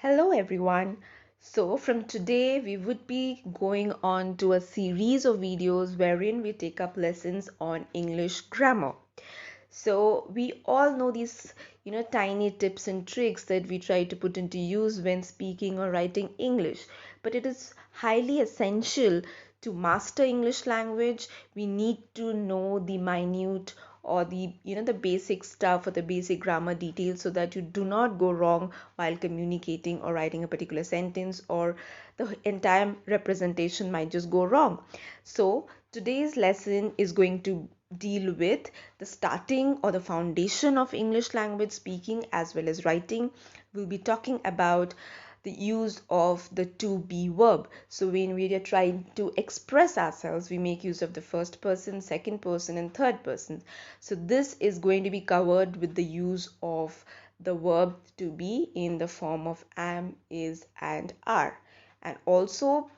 Hello everyone. So from today we would be going on to a series of videos wherein we take up lessons on English grammar. So we all know these, tiny tips and tricks that we try to put into use when speaking or writing English. But it is highly essential to master English language. We need to know the minute or the basic stuff or the basic grammar details so that you do not go wrong while communicating or writing a particular sentence, or the entire representation might just go wrong. So today's lesson is going to deal with the starting or the foundation of English language speaking as well as writing. We'll be talking about the use of the to be verb. So when we are trying to express ourselves, we make use of the first person, second person, and third person. So this is going to be covered with the use of the verb to be in the form of am, is, and are. And also,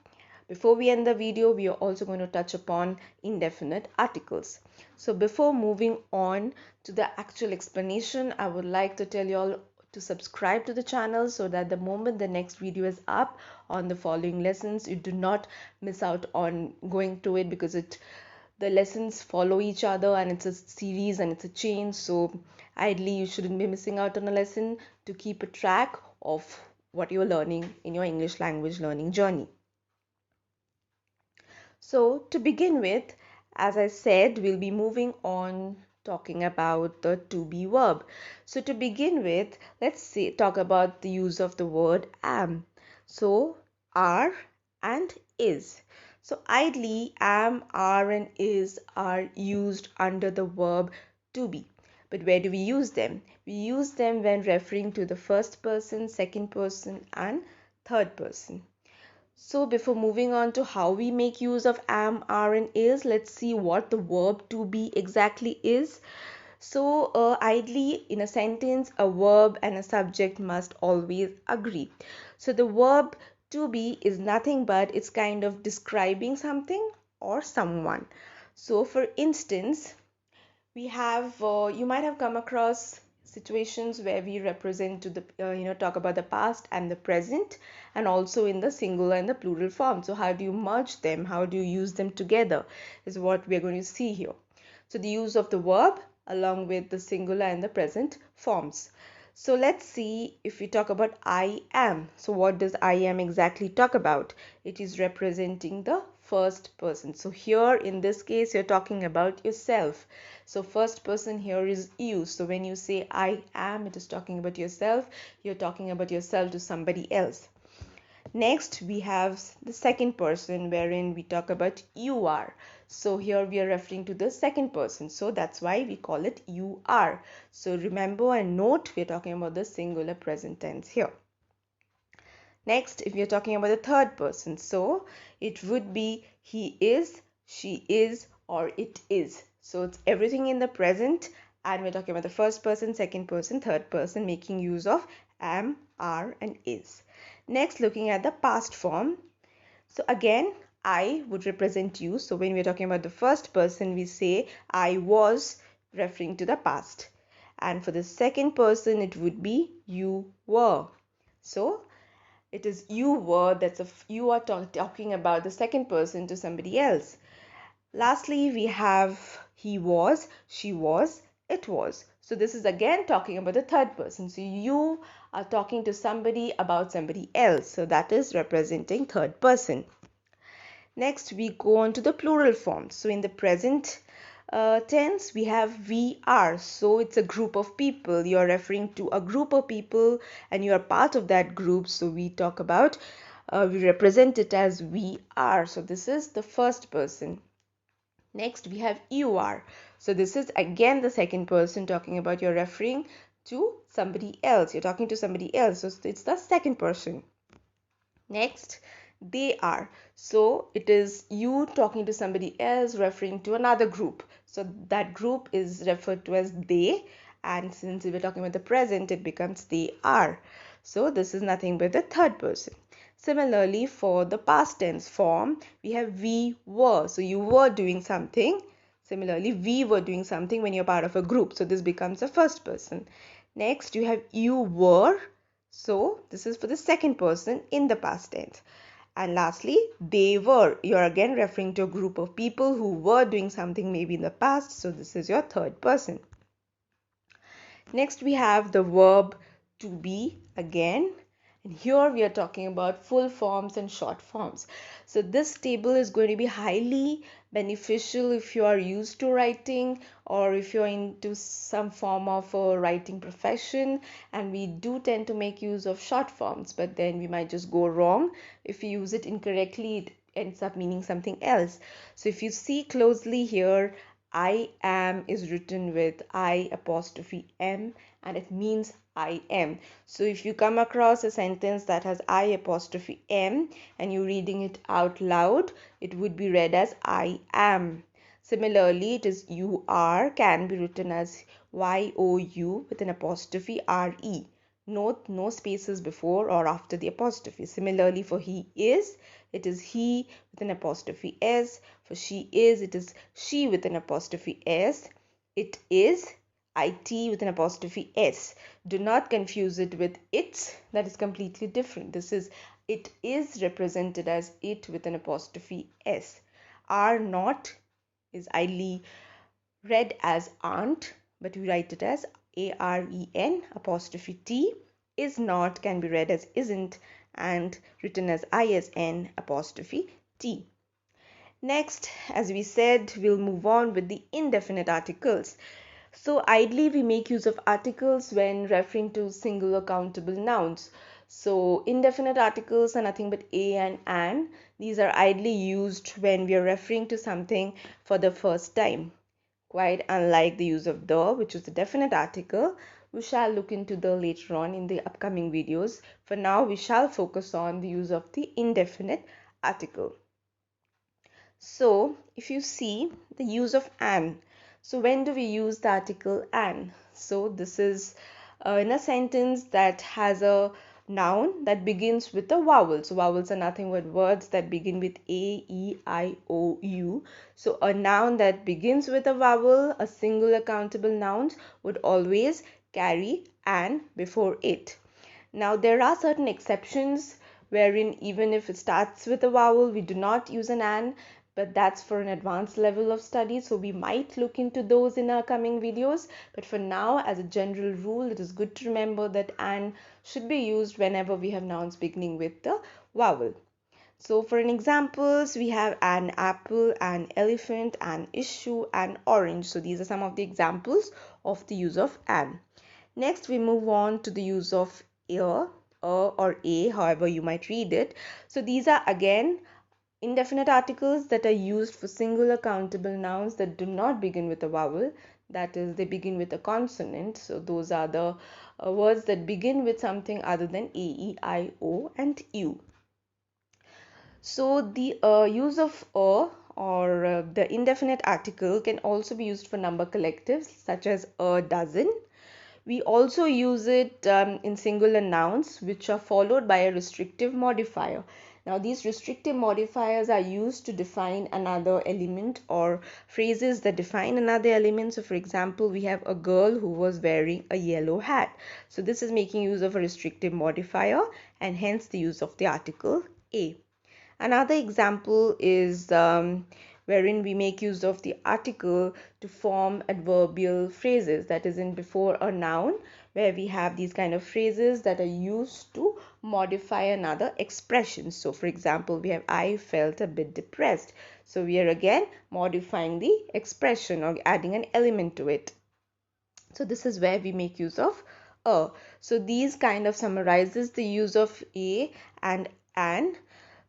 before we end the video, we are also going to touch upon indefinite articles. So before moving on to the actual explanation, I would like to tell you all to subscribe to the channel so that the moment the next video is up on the following lessons, you do not miss out on going to it, because the lessons follow each other and it's a series and it's a chain. So ideally you shouldn't be missing out on a lesson to keep a track of what you're learning in your English language learning journey. So to begin with, as I said, we'll be moving on talking about the to be verb. So to begin with, talk about the use of the word am. So are and is. So ideally, am, are, and is are used under the verb to be. But where do we use them? We use them when referring to the first person, second person, and third person. So before moving on to how we make use of am, are, and is, let's see what the verb to be exactly is. So ideally in a sentence, a verb and a subject must always agree. So the verb to be is nothing but it's kind of describing something or someone. So for instance, we have you might have come across situations where we represent to the talk about the past and the present, and also in the singular and the plural form. So how do you merge them, how do you use them together, is what we are going to see here. So the use of the verb along with the singular and the present forms. So let's see, if we talk about I am. So what does I am exactly talk about? It is representing the first person. So here in this case, you're talking about yourself. So first person here is you. So when you say I am, it is talking about yourself. You're talking about yourself to somebody else. Next, we have the second person wherein we talk about you are. So here we are referring to the second person. So that's why we call it you are. So remember and note, we're talking about the singular present tense here. Next, if you're talking about the third person, so it would be he is, she is, or it is. So it's everything in the present, and we're talking about the first person, second person, third person, making use of am, are, and is. Next, looking at the past form. So again, I would represent you. So when we're talking about the first person, we say I was, referring to the past. And for the second person, it would be you were. So it is you were, you are talking about the second person to somebody else. Lastly, we have he was, she was, it was. So this is again talking about the third person. So you are talking to somebody about somebody else. So that is representing third person. Next, we go on to the plural form. So in the present tense, we have we are. So it's a group of people. You're referring to a group of people and you are part of that group. So we talk about, we represent it as we are. So this is the first person. Next, we have you are. So this is again the second person talking about, you're referring to somebody else. You're talking to somebody else. So it's the second person. Next, they are. So it is you talking to somebody else referring to another group. So that group is referred to as they. And since we're talking about the present, it becomes they are. So this is nothing but the third person. Similarly, for the past tense form, we have we were. So you were doing something. Similarly, we were doing something when you're part of a group. So this becomes the first person. Next, you have you were. So this is for the second person in the past tense. And lastly, they were. You're again referring to a group of people who were doing something maybe in the past. So this is your third person. Next, we have the verb to be again. And here we are talking about full forms and short forms. So this table is going to be highly beneficial if you are used to writing or if you're into some form of a writing profession. And we do tend to make use of short forms, but then we might just go wrong. If you use it incorrectly, it ends up meaning something else. So if you see closely here, I am is written with I apostrophe M, and it means I am. So if you come across a sentence that has I apostrophe M and you're reading it out loud, it would be read as I am. Similarly, it is you are can be written as YOU with an apostrophe RE. Note no spaces before or after the apostrophe. Similarly, for he is, it is he with an apostrophe S. For she is, it is she with an apostrophe S. It is IT with an apostrophe S. Do not confuse it with its. That is completely different. This is it is represented as it with an apostrophe S. Are not is idly read as aren't, but we write it as AREN apostrophe T. Is not can be read as isn't and written as ISN apostrophe T. Next, as we said, we'll move on with the indefinite articles. So ideally, we make use of articles when referring to singular countable nouns. So indefinite articles are nothing but a and an. These are ideally used when we are referring to something for the first time. Quite unlike the use of the, which is the definite article. We shall look into the later on in the upcoming videos. For now, we shall focus on the use of the indefinite article. So if you see the use of an, so when do we use the article an? So this is in a sentence that has a noun that begins with a vowel. So vowels are nothing but words that begin with A, E, I, O, U. So a noun that begins with a vowel, a singular countable noun, would always carry an before it. Now there are certain exceptions wherein even if it starts with a vowel, we do not use an, but that's for an advanced level of study. So we might look into those in our coming videos. But for now, as a general rule, it is good to remember that an should be used whenever we have nouns beginning with the vowel. So for an examples, we have an apple, an elephant, an issue, an orange. So these are some of the examples of the use of an. Next, we move on to the use of or a, however you might read it. So these are again indefinite articles that are used for singular countable nouns that do not begin with a vowel. That is, they begin with a consonant. So those are the words that begin with something other than A, E, I, O, and U. So the use of or the indefinite article can also be used for number collectives such as a dozen. We also use it in singular nouns which are followed by a restrictive modifier. Now these restrictive modifiers are used to define another element or phrases that define another element. So for example, we have a girl who was wearing a yellow hat. So this is making use of a restrictive modifier and hence the use of the article a. Another example is wherein we make use of the article to form adverbial phrases, that is in before a noun, where we have these kind of phrases that are used to modify another expression. So for example, we have I felt a bit depressed. So we are again modifying the expression or adding an element to it. So this is where we make use of a. So these kind of summarizes the use of a and an.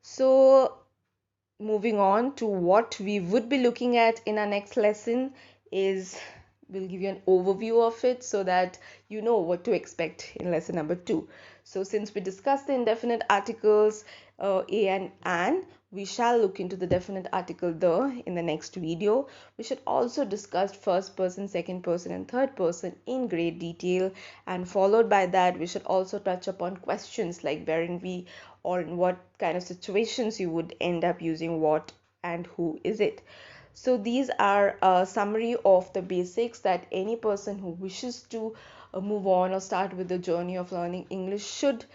So moving on to what we would be looking at in our next lesson is we'll give you an overview of it so that you know what to expect in lesson number 2. So since we discussed the indefinite articles a and an, we shall look into the definite article the in the next video. We should also discuss first person, second person and third person in great detail, and followed by that we should also touch upon questions like wherein we or in what kind of situations you would end up using what and who is it. So these are a summary of the basics that any person who wishes to move on or start with the journey of learning English should,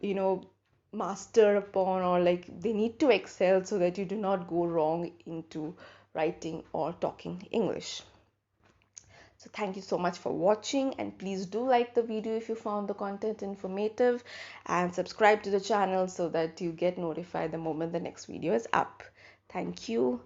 you know, master upon, or like they need to excel so that you do not go wrong into writing or talking English. So thank you so much for watching, and please do like the video if you found the content informative, and subscribe to the channel so that you get notified the moment the next video is up. Thank you.